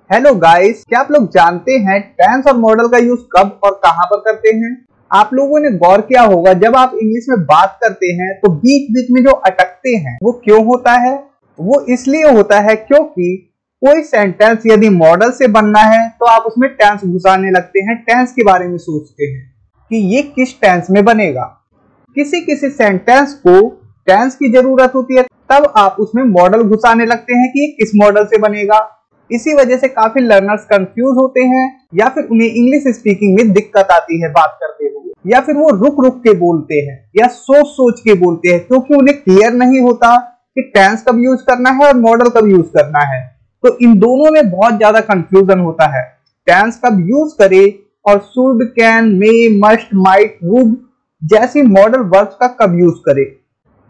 Hello guys, क्या आप लोग जानते हैं टेंस और मॉडल का यूज कब और कहां पर करते हैं? आप लोगों ने गौर किया होगा, जब आप इंग्लिश में बात करते हैं तो बीच बीच में जो अटकते हैं वो क्यों होता है? वो इसलिए होता है क्योंकि कोई सेंटेंस यदि मॉडल से बनना है तो आप उसमें टेंस घुसाने लगते हैं, टेंस के बारे में सोचते हैं कि ये किस टेंस में बनेगा। किसी किसी सेंटेंस को टेंस की जरूरत होती है, तब आप उसमें मॉडल घुसाने लगते हैं कि किस मॉडल से बनेगा। इसी वजह से काफी लर्नर्स कंफ्यूज होते हैं, या फिर उन्हें इंग्लिश स्पीकिंग में दिक्कत आती है बात करते हुए, या फिर वो रुक रुक के बोलते हैं या सोच सोच के बोलते हैं, क्योंकि उन्हें क्लियर नहीं होता कि टेंस कब यूज करना है और मॉडल कब यूज करना है। तो इन दोनों में बहुत ज्यादा कंफ्यूजन होता है, टेंस कब यूज करे और should, can, may, must, might, would जैसी मॉडल वर्ब्स का कब यूज करे।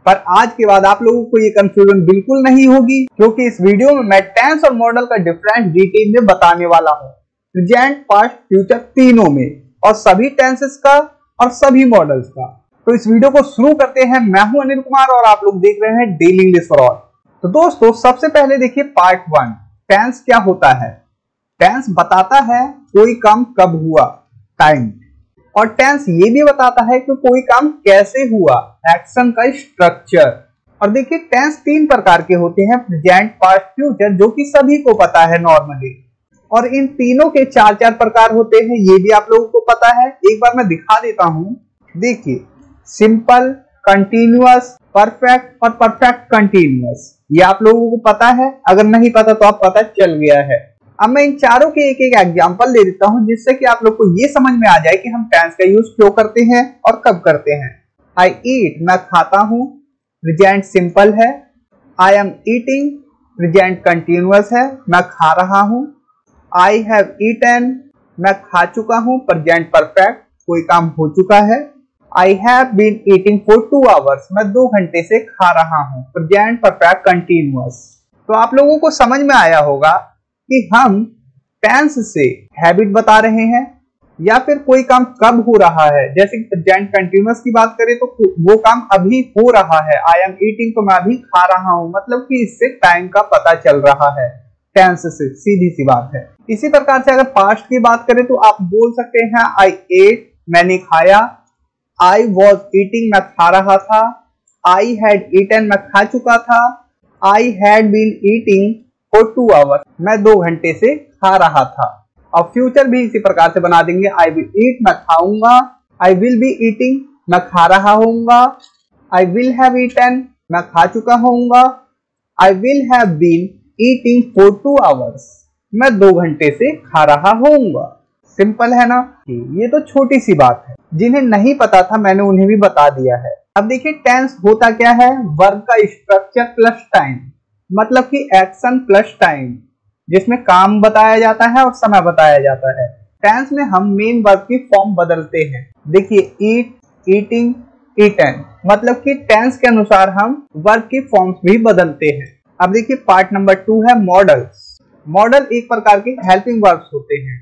पर आज के बाद आप लोगों को ये कंफ्यूजन बिल्कुल नहीं होगी, क्योंकि इस वीडियो में मैं टेंस और मॉडल का डिफरेंस डिटेल में बताने वाला हूँ, प्रेजेंट, पास्ट, फ्यूचर तीनों में, और सभी टेंसेस का और सभी मॉडल्स का। तो इस वीडियो को शुरू करते हैं। मैं हूं अनिल कुमार और आप लोग देख रहे हैं डेली इंग्लिश फॉर ऑल। तो दोस्तों, सबसे पहले देखिए पार्ट 1, टेंस क्या होता है। टेंस बताता है कोई काम कब हुआ, टाइम, और टेंस ये भी बताता है कि कोई काम कैसे हुआ, एक्शन का स्ट्रक्चर। और देखिए टेंस 3 प्रकार के होते हैं, प्रेजेंट, पास्ट, फ्यूचर, जो कि सभी को पता है नॉर्मली। और इन तीनों के 4-4 प्रकार होते हैं, ये भी आप लोगों को पता है। एक बार मैं दिखा देता हूं, देखिए सिंपल, कंटिन्यूअस, परफेक्ट और परफेक्ट कंटिन्यूअस, ये आप लोगों को पता है। अगर नहीं पता तो आप पता चल गया है। अब मैं इन चारों के एक एक एग्जांपल दे देता हूं, जिससे कि आप लोग को ये समझ में आ जाए कि हम टेंस का यूज क्यों करते हैं और कब करते हैं। आई ईट, मैं खाता हूं, प्रेजेंट सिंपल है। I am eating, present continuous है, मैं खा रहा हूं। आई हैव ईटन, मैं खा चुका हूं, प्रेजेंट परफेक्ट, कोई काम हो चुका है। I have been eating for 2 hours, मैं 2 घंटे से खा रहा हूं, प्रेजेंट परफेक्ट कंटिन्यूअस। तो आप लोगों को समझ में आया होगा कि हम टेंस से हैबिट बता रहे हैं, या फिर कोई काम कब हो रहा है। जैसे कि प्रेजेंट कंटिन्यूअस की बात करें तो वो काम अभी हो रहा है। आई एम ईटिंग, तो मैं अभी खा रहा हूं, मतलब कि इससे टाइम का पता चल रहा है टेंस से, सीधी सी बात है। इसी प्रकार से अगर पास्ट की बात करें तो आप बोल सकते हैं आई एट, मैंने खाया। आई वॉज ईटिंग, मैं खा रहा था। आई हैड ईटन, मैं खा चुका था। I had been eating for 2 hours, मैं 2 घंटे से खा रहा था। और फ्यूचर भी इसी प्रकार से बना देंगे, आई विल ईट, मैं खाऊंगा। आई विल बी ईटिंग, मैं खा रहा होऊंगा। आई विल हैव ईटन, मैं खा चुका होऊंगा। I will have been eating for 2 hours, मैं 2 घंटे से खा रहा होऊंगा। सिंपल है ना? ये तो छोटी सी बात है, जिन्हें नहीं पता था मैंने उन्हें भी बता दिया है। अब देखिए टेंस होता क्या है, वर्ब का स्ट्रक्चर प्लस टाइम, मतलब कि एक्शन प्लस टाइम, जिसमें काम बताया जाता है और समय बताया जाता है। टेंस में हम मेन वर्ब की फॉर्म बदलते हैं। देखिए ईट, ईटिंग, ईटन, मतलब कि टेंस के अनुसार हम वर्ब की फॉर्म्स भी बदलते हैं। अब देखिए पार्ट नंबर 2 है मॉडल्स। मॉडल एक प्रकार के हेल्पिंग वर्ब्स होते हैं,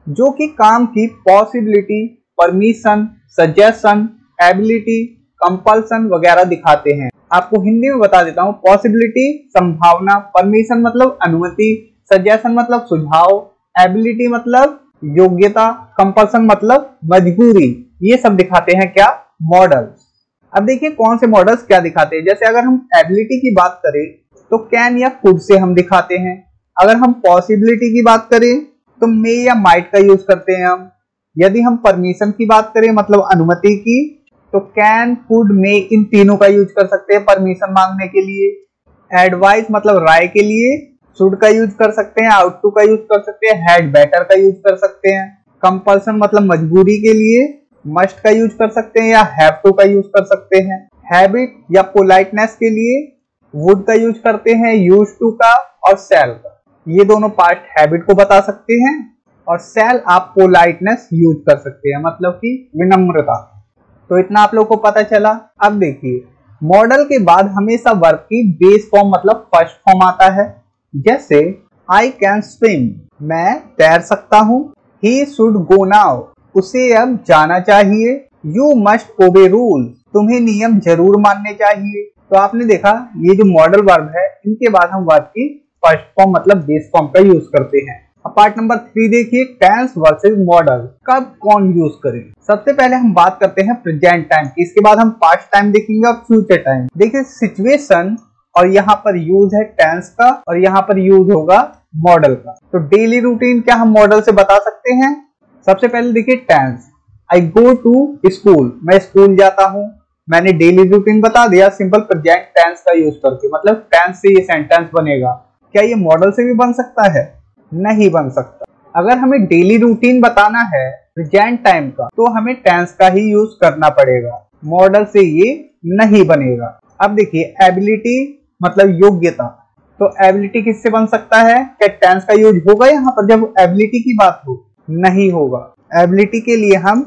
जो कि काम की possibility, permission, suggestion, ability, compulsion वगैरह दिखाते हैं। आपको हिंदी में बता देता हूँ, पॉसिबिलिटी संभावना, परमिशन मतलब अनुमति, सजेशन मतलब सुझाव, एबिलिटी मतलब योग्यता, कंपल्सन मतलब मजबूरी, ये सब दिखाते हैं क्या, मॉडल्स। अब देखिए कौन से मॉडल्स क्या दिखाते हैं। जैसे अगर हम एबिलिटी की बात करें तो कैन या कुड से हम दिखाते हैं। अगर हम पॉसिबिलिटी की बात करें तो मे या माइट का यूज करते हैं हम। यदि हम परमिशन की बात करें, मतलब अनुमति की, तो कैन, कुड, मे, इन तीनों का यूज कर सकते हैं परमिशन मांगने के लिए। एडवाइस मतलब राय के लिए शुड का यूज कर सकते हैं, आउट टू का यूज कर सकते हैं, हैड बेटर का यूज कर सकते हैं। कंपल्सन मतलब मजबूरी के लिए मस्ट का यूज कर सकते हैं या हैव टू का यूज कर सकते हैं। हैबिट या पोलाइटनेस के लिए वुड का यूज करते हैं, यूज टू का और शैल का। ये दोनों पार्ट हैबिट को बता सकते हैं, और शैल आप पोलाइटनेस यूज कर सकते हैं, मतलब कि विनम्रता। तो इतना आप लोग को पता चला। अब देखिए मॉडल के बाद हमेशा वर्ब की बेस फॉर्म मतलब फर्स्ट फॉर्म आता है। जैसे आई कैन स्विम, मैं तैर सकता हूँ। ही शुड गो नाउ, उसे अब जाना चाहिए। यू मस्ट ओबे रूल, तुम्हें नियम जरूर मानने चाहिए। तो आपने देखा ये जो मॉडल वर्ब है, इनके बाद हम वर्ब की फर्स्ट फॉर्म मतलब बेस फॉर्म का यूज करते हैं। अब अब पार्ट नंबर 3 देखिए, टेंस वर्सेस मॉडल, कब कौन यूज करे। सबसे पहले हम बात करते हैं प्रेजेंट टाइम की, इसके बाद हम पास्ट टाइम देखेंगे और फ्यूचर टाइम। देखिए सिचुएशन और यहाँ पर यूज है टेंस का और यहाँ पर यूज होगा मॉडल का। तो डेली रूटीन क्या हम मॉडल से बता सकते हैं। सबसे पहले देखिए tense, I go to school, मैं स्कूल जाता हूँ। मैंने डेली रूटीन बता दिया सिंपल प्रेजेंट टेंस का यूज करके, मतलब टेंस से ये सेंटेंस बनेगा। क्या ये मॉडल से भी बन सकता है? नहीं बन सकता। अगर हमें डेली रूटीन बताना है प्रेजेंट टाइम का तो हमें टेंस का ही यूज करना पड़ेगा, मॉडल से ये नहीं बनेगा। अब देखिए एबिलिटी मतलब योग्यता, तो एबिलिटी किससे बन सकता है? क्या टेंस का यूज होगा यहाँ पर जब एबिलिटी की बात हो? नहीं होगा। एबिलिटी के लिए हम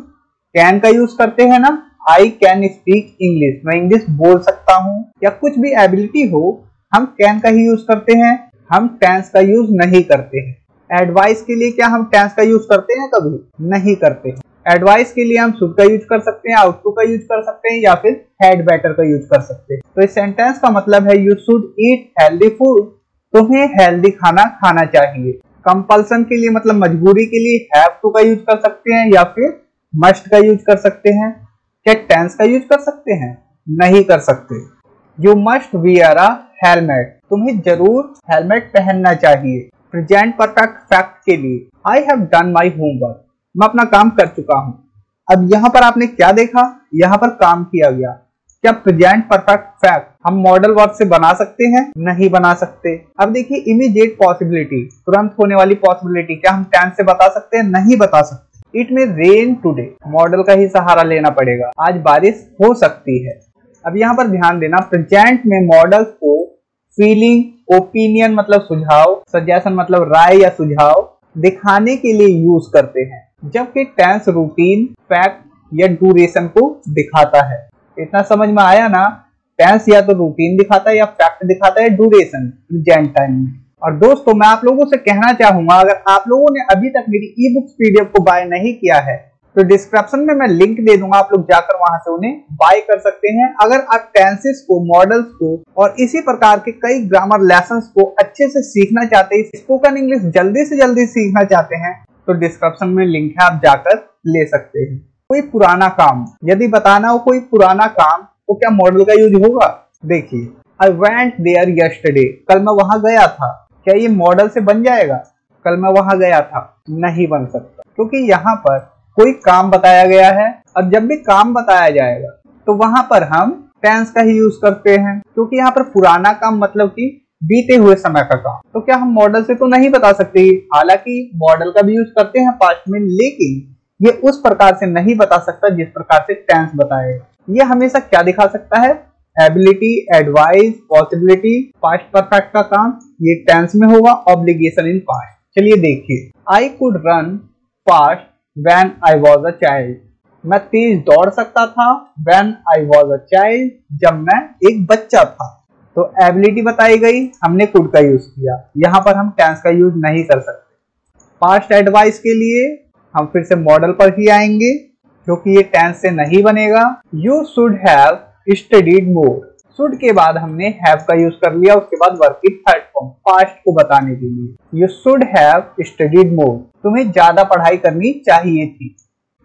कैन का यूज करते हैं ना, आई कैन स्पीक इंग्लिश, मैं इंग्लिश बोल सकता हूँ। या कुछ भी एबिलिटी हो हम कैन का ही यूज करते हैं, हम टेंस का यूज नहीं करते हैं। एडवाइस के लिए क्या हम टेंस का यूज करते हैं? कभी नहीं करते हैं। एडवाइस के लिए हम शुड का यूज कर सकते हैं, आउट टू का यूज कर सकते हैं या फिर हैड बेटर का यूज कर सकते हैं। तो इस सेंटेंस का मतलब है you should eat healthy food, तुम्हें हेल्दी खाना खाना चाहिए। कंपल्सन के लिए मतलब मजबूरी के लिए हैव टू का यूज कर सकते हैं या फिर मस्ट का यूज कर सकते हैं। क्या टेंस का यूज कर सकते हैं? नहीं कर सकते। You must wear a helmet, तुम्हें जरूर हेलमेट पहनना चाहिए। प्रेजेंट परफेक्ट फैक्ट के लिए I have done my homework, मैं अपना काम कर चुका हूं। अब यहाँ पर आपने क्या देखा? यहाँ पर काम किया गया। क्या प्रेजेंट परफेक्ट फैक्ट हम मॉडल वर्ब से बना सकते हैं? नहीं बना सकते। अब देखिए इमीडिएट पॉसिबिलिटी, तुरंत होने वाली पॉसिबिलिटी, क्या हम टेंस से बता सकते हैं? नहीं बता सकते। इट में रेन टुडे, मॉडल का ही सहारा लेना पड़ेगा, आज बारिश हो सकती है। अब यहाँ पर ध्यान देना प्रेजेंट में मॉडल्स को फीलिंग, ओपिनियन मतलब सुझाव, सजेशन मतलब राय या सुझाव दिखाने के लिए यूज करते हैं, जबकि टेंस रूटीन, फैक्ट या ड्यूरेशन को दिखाता है। इतना समझ में आया ना? टेंस या तो रूटीन दिखाता है या फैक्ट दिखाता है, ड्यूरेशन प्रेजेंट टाइम में। और दोस्तों मैं आप लोगों से कहना चाहूंगा, अगर आप लोगों ने अभी तक मेरी ई बुक्स पीडीएफ को बाय नहीं किया है तो डिस्क्रिप्शन में मैं लिंक दे दूंगा, आप लोग जाकर वहां से उन्हें बाय कर सकते हैं। अगर आप टेंसेस को, मॉडल्स को और इसी प्रकार के कई ग्रामर लेसन्स को अच्छे से सीखना चाहते हैं, स्पोकन इंग्लिश जल्दी से जल्दी सीखना चाहते हैं, तो डिस्क्रिप्शन में लिंक है, आप जाकर ले सकते हैं। कोई पुराना काम यदि बताना हो, कोई पुराना काम, तो क्या मॉडल का यूज होगा? देखिए आई वेंट देयर यस्टरडे, कल मैं वहां गया था, क्या ये मॉडल से बन जाएगा? कल मैं वहां गया था, नहीं बन सकता, क्योंकि यहाँ पर कोई काम बताया गया है और जब भी काम बताया जाएगा तो वहां पर हम टेंस का ही यूज करते हैं, क्योंकि यहाँ पर पुराना काम मतलब कि बीते हुए समय का काम। तो क्या हम मॉडल से तो नहीं बता सकते? हालांकि मॉडल का भी यूज करते हैं पास्ट में, लेकिन ये उस प्रकार से नहीं बता सकता जिस प्रकार से टेंस बताएगा। ये हमेशा क्या दिखा सकता है? Ability, advice, possibility, past perfect का काम ये टेंस में होगा, ऑब्लिगेशन इन पास्ट। चलिए देखिए, I could run fast when I was a child, मैं तेज दौड़ सकता था when I was a child, जब मैं एक बच्चा था। तो एबिलिटी बताई गई, हमने कुड का यूज किया, यहाँ पर हम टेंस का यूज नहीं कर सकते। पास्ट एडवाइस के लिए हम फिर से मॉडल पर ही आएंगे, क्योंकि ये टेंस से नहीं बनेगा। You should have studied more, should के बाद हमने हैव का यूज कर लिया, उसके बाद वर्ब की थर्ड फॉर्म पास्ट को बताने के लिए। यू शुड हैव स्टडीड मोर, तुम्हें ज्यादा पढ़ाई करनी चाहिए थी।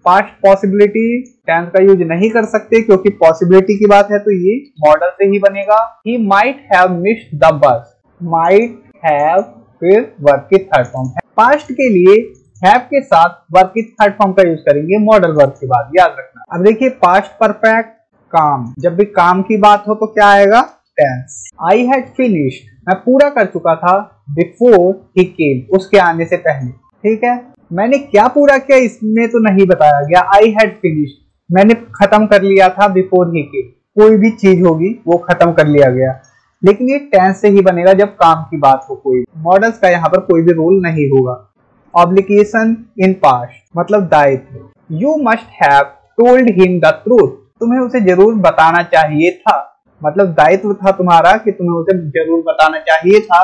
पास्ट पॉसिबिलिटी टेंस का यूज नहीं कर सकते, क्योंकि पॉसिबिलिटी की बात है तो ये मॉडल से ही बनेगा। He might have missed the bus, might have फिर वर्ब की थर्ड फॉर्म। पास्ट के लिए हैव के साथ वर्ब की थर्ड फॉर्म का यूज करेंगे मॉडल वर्ब के बाद, याद रखना। अब देखिए पास्ट परफेक्ट काम, जब भी काम की बात हो तो क्या आएगा? टेंस। आई हैड फिनिश्ड, मैं पूरा कर चुका था, बिफोर ही केम, उसके आने से पहले। ठीक है, मैंने क्या पूरा किया इसमें तो नहीं बताया गया। आई हैड फिनिश्ड, मैंने खत्म कर लिया था, बिफोर ही केम, कोई भी चीज होगी वो खत्म कर लिया गया, लेकिन ये टेंस से ही बनेगा जब काम की बात हो। कोई मॉडल्स का यहाँ पर कोई भी रोल नहीं होगा। ऑब्लिगेशन इन पास्ट मतलब दायित्व। You must have told him the truth, तुम्हें उसे जरूर बताना चाहिए था, मतलब दायित्व था तुम्हारा कि तुम्हें उसे जरूर बताना चाहिए था।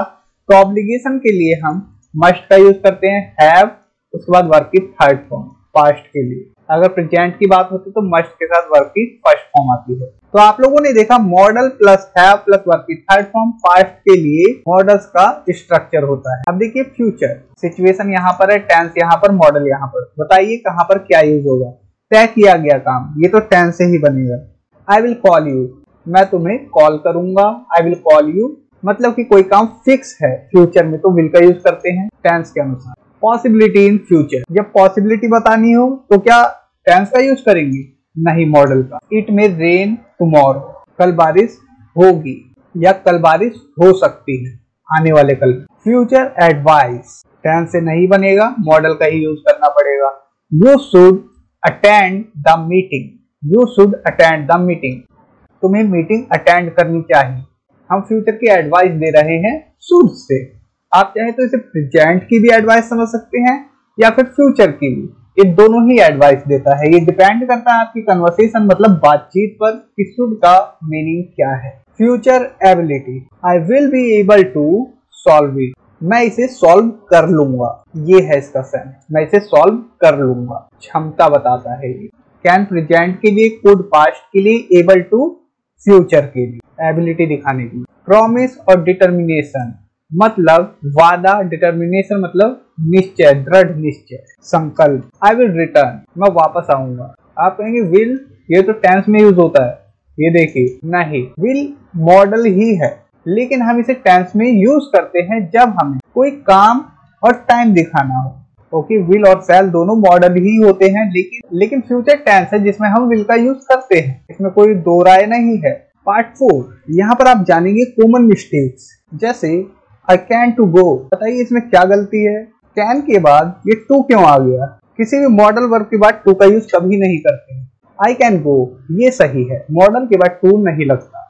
तो ऑब्लिगेशन के लिए हम मस्ट का यूज करते हैं, हैव, उसके बाद वर्ब की थर्ड फॉर्म पास्ट के लिए। अगर प्रेजेंट की बात होती तो मस्ट के साथ वर्ब की फर्स्ट फॉर्म आती है। तो आप लोगों ने देखा model plus have plus verb की थर्ड फॉर्म पास्ट के लिए मॉडल्स का स्ट्रक्चर होता है। अब देखिए फ्यूचर, सिचुएशन यहाँ पर है, टेंस यहाँ पर, मॉडल यहाँ पर। बताइए कहाँ पर क्या यूज होगा। तय किया गया काम, ये तो टेंस से ही बनेगा। आई विल कॉल यू, मैं तुम्हें कॉल करूंगा। आई विल कॉल यू मतलब कि कोई काम फिक्स है फ्यूचर में, तो विल का यूज करते हैं टेंस के अनुसार। पॉसिबिलिटी इन फ्यूचर, जब पॉसिबिलिटी बतानी हो तो क्या टेंस का यूज करेंगे? नहीं, मॉडल का। इट में रेन टुमारो, कल बारिश होगी या कल बारिश हो सकती है, आने वाले कल। फ्यूचर एडवाइस टेंस से नहीं बनेगा, मॉडल का ही यूज करना पड़ेगा। You should attend the meeting, you should attend the meeting, तुम्हें मीटिंग अटेंड करनी चाहिए। हम फ्यूचर की एडवाइस दे रहे हैं शुड से। आप चाहे तो इसे प्रेजेंट की भी एडवाइस समझ सकते हैं या फिर फ्यूचर की भी, ये दोनों ही एडवाइस देता है। ये डिपेंड करता है आपकी कन्वर्सेशन मतलब बातचीत पर कि शुड का मीनिंग क्या है। Future ability, I will be able to solve it, मैं इसे सॉल्व कर लूंगा, ये है इसका सेंस, मैं इसे सॉल्व कर लूंगा। क्षमता बताता है ये। कैन प्रेजेंट के लिए, कुड पास्ट के लिए, एबल टू फ्यूचर के लिए, एबिलिटी दिखाने के लिए। प्रॉमिस और डिटर्मिनेशन मतलब वादा, डिटर्मिनेशन मतलब निश्चय, दृढ़ निश्चय, संकल्प। आई विल रिटर्न, मैं वापस आऊंगा। आप कहेंगे विल, ये तो टेंस में यूज होता है, ये देखिए नहीं, विल मॉडल ही है, लेकिन हम इसे टेंस में यूज करते हैं जब हमें कोई काम और टाइम दिखाना हो। ओके, विल और शैल दोनों मॉडल ही होते हैं, लेकिन फ्यूचर टेंस है जिसमें हम विल का यूज करते हैं, इसमें कोई दो राय नहीं है। पार्ट 4, यहाँ पर आप जानेंगे कॉमन मिस्टेक्स, जैसे आई कैन टू गो। बताइए इसमें क्या गलती है? कैन के बाद ये टू क्यों आ गया? किसी भी मॉडल वर्ब के बाद टू का यूज कभी नहीं करते हैं। आई कैन गो ये सही है, मॉडल के बाद टू नहीं लगता।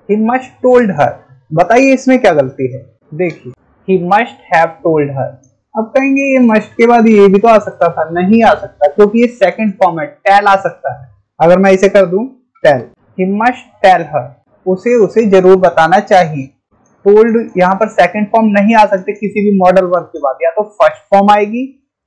ही मस्ट टोल्ड हर, बताइए इसमें क्या गलती है? देखिए he must have told her. अब कहेंगे ये मस्ट के बाद ये भी तो आ सकता था, नहीं आ सकता क्योंकि ये सेकंड फॉर्म है, टेल आ सकता है। अगर मैं इसे कर दूं tell, he must tell her, उसे जरूर बताना चाहिए। टोल्ड यहाँ पर सेकंड फॉर्म नहीं आ सकते किसी भी मॉडल वर्ब के बाद, या तो फर्स्ट फॉर्म आएगी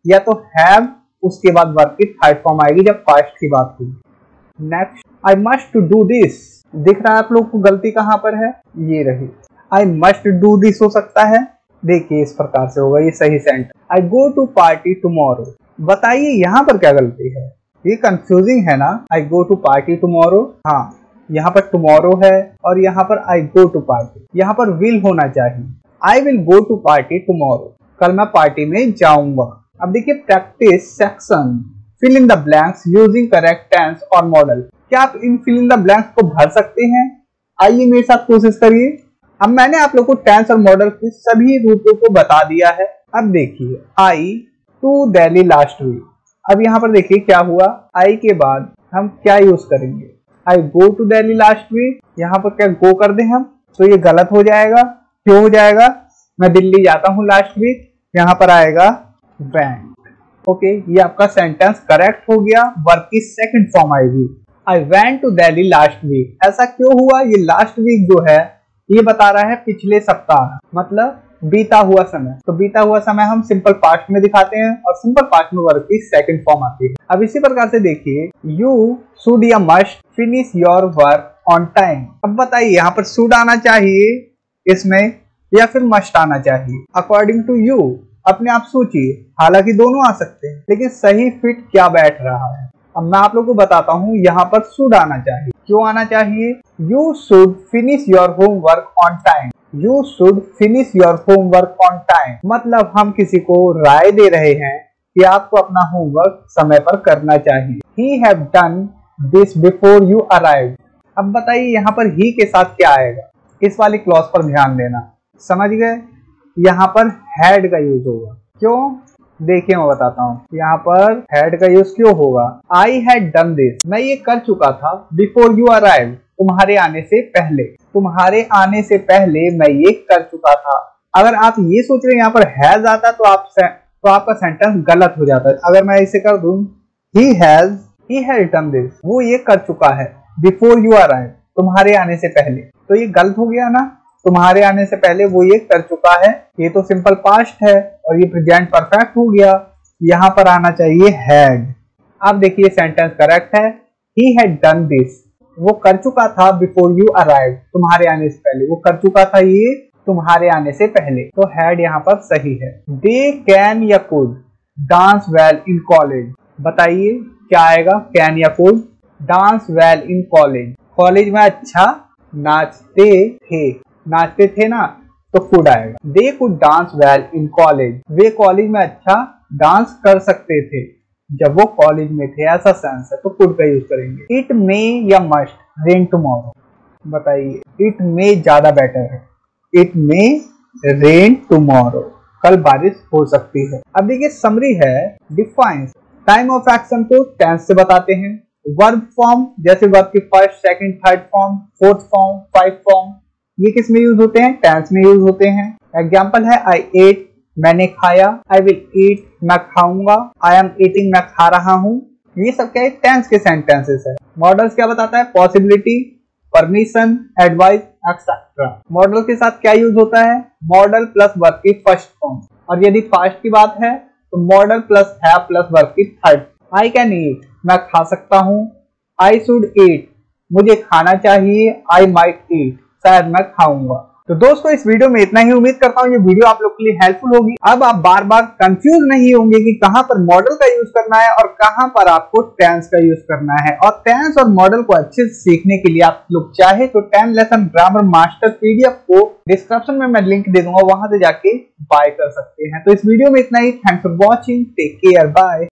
या तो हैव, उसके बाद वर्ब की थर्ड फॉर्म आएगी जब पास्ट की बात होगी। Next, I must do this, दिख रहा है आप लोग को गलती कहाँ पर है? ये रही, आई मस्ट डू दिस हो सकता है, देखिए इस प्रकार से होगा, ये सही sentence. I go to party tomorrow, बताइए यहाँ पर क्या गलती है? ये कंफ्यूजिंग है ना, आई गो टू पार्टी टुमारो। हाँ, यहाँ पर टुमारो है और यहाँ पर आई गो टू पार्टी, यहाँ पर विल होना चाहिए। I will go to party tomorrow, कल मैं पार्टी में जाऊंगा। अब देखिए practice section, fill in the blanks using correct tense और मॉडल। क्या आप इन फिल इन द ब्लैंक्स को भर सकते हैं? आइए मेरे साथ कोशिश करिए। अब मैंने आप लोग को टेंस और मॉडल के सभी रूपों को बता दिया है। अब देखिए, आई टू दिल्ली लास्ट वीक। अब यहाँ पर देखिए क्या हुआ, आई के बाद हम क्या यूज करेंगे? I go to Delhi last week, यहाँ पर क्या गो कर दें हम, तो ये गलत हो जाएगा। क्यों हो जाएगा? मैं दिल्ली जाता हूँ लास्ट वीक, यहाँ पर आएगा वेंट। ओके, ये आपका सेंटेंस करेक्ट हो गया, वर्ब की सेकंड फॉर्म आएगी। I went to Delhi last week, ऐसा क्यों हुआ? ये लास्ट वीक जो है ये बता रहा है पिछले सप्ताह, मतलब बीता हुआ समय। तो बीता हुआ समय हम सिंपल पास्ट में दिखाते हैं और सिंपल पास्ट में वर्ब की सेकंड फॉर्म आती है। अब इसी प्रकार से देखिए, यू शुड या must finish your work on time. अब बताइए यहाँ पर शुड आना चाहिए इसमें या फिर मस्ट आना चाहिए? अकॉर्डिंग टू यू, अपने आप सोचिए, हालांकि दोनों आ सकते हैं, लेकिन सही फिट क्या बैठ रहा है? अब मैं आप लोगों को बताता हूँ, यहाँ पर शुड आना चाहिए। क्यों आना चाहिए? You should finish your homework on time, you should finish your homework on time, मतलब हम किसी को राय दे रहे हैं कि आपको अपना होमवर्क समय पर करना चाहिए। He have done this before you arrived. अब बताइए यहाँ पर ही के साथ क्या आएगा? इस वाली क्लॉज पर ध्यान देना, समझ गए? यहाँ पर हैड का यूज होगा। क्यों? देखिए मैं बताता हूँ, यहाँ पर हैड का यूज क्यों होगा? आई हैड डन दिस, मैं ये कर चुका था, बिफोर यू अराइव्ड, तुम्हारे आने से पहले, तुम्हारे आने से पहले मैं ये कर चुका था। अगर आप ये सोच रहे हैं यहाँ पर हैज आता तो आपका सेंटेंस गलत हो जाता है। अगर मैं इसे कर दूं, ही हैज डन दिस, वो ये कर चुका है, बिफोर यू अराइव्ड, तुम्हारे आने से पहले, तो ये गलत हो गया ना। तुम्हारे आने से पहले वो ये कर चुका है, ये तो सिंपल पास्ट है और ये प्रेजेंट परफेक्ट हो गया। यहाँ पर आना चाहिए हैड। अब देखिए सेंटेंस करेक्ट है। He had done this, वो कर चुका था before you arrived, तुम्हारे आने से पहले। वो कर चुका था ये तुम्हारे आने से पहले, तो had यहाँ पर सही है। They can या could dance well in college, बताइए क्या आएगा? can या could dance well in college, college में अच्छा नाचते थे ना, तो could आएगा। They could dance well in college, way college में अच्छा डांस कर सकते थे जब वो कॉलेज में थे, ऐसा सेंस है, तो कुड का यूज करेंगे। इट मे या मस्ट रेन टुमारो, बताइए। इट मे ज्यादा बेटर है, इट मे रेन टुमारो, कल बारिश हो सकती है। अब देखिए समरी है। डिफाइंस टाइम ऑफ एक्शन को टेंस से बताते हैं। वर्ब फॉर्म जैसे वर्ब की first, second, third form, fourth form, five form, ये किस में यूज होते हैं? टेंस में यूज होते हैं। एग्जाम्पल है आई एट, मैंने खाया। आई विल ईट, मैं खाऊंगा। आई एम ईटिंग, मैं खा रहा हूँ। ये सब क्या है? टेंस के सेंटेंसेस है। मॉडल्स क्या बताता है? Possibility, permission, advice, etcetera. Model के साथ क्या यूज होता है? मॉडल प्लस वर्ब की फर्स्ट फॉर्म, और यदि पास्ट की बात है तो model plus have plus verb की थर्ड। आई कैन ईट, मैं खा सकता हूँ। आई शुड ईट, मुझे खाना चाहिए। आई माइट ईट, शायद मैं खाऊंगा। तो दोस्तों इस वीडियो में इतना ही। उम्मीद करता हूँ ये वीडियो आप लोग के लिए हेल्पफुल होगी। अब आप बार बार कंफ्यूज नहीं होंगे कि कहां पर मॉडल का यूज करना है और कहां पर आपको टेंस का यूज करना है। और टेंस और मॉडल को अच्छे से सीखने के लिए आप लोग चाहे तो 10 लेसन ग्रामर मास्टर पीडीएफ को डिस्क्रिप्शन में मैं लिंक दे दूंगा, वहां से जाके बाय कर सकते हैं। तो इस वीडियो में इतना ही। Thanks for watching, take care, bye.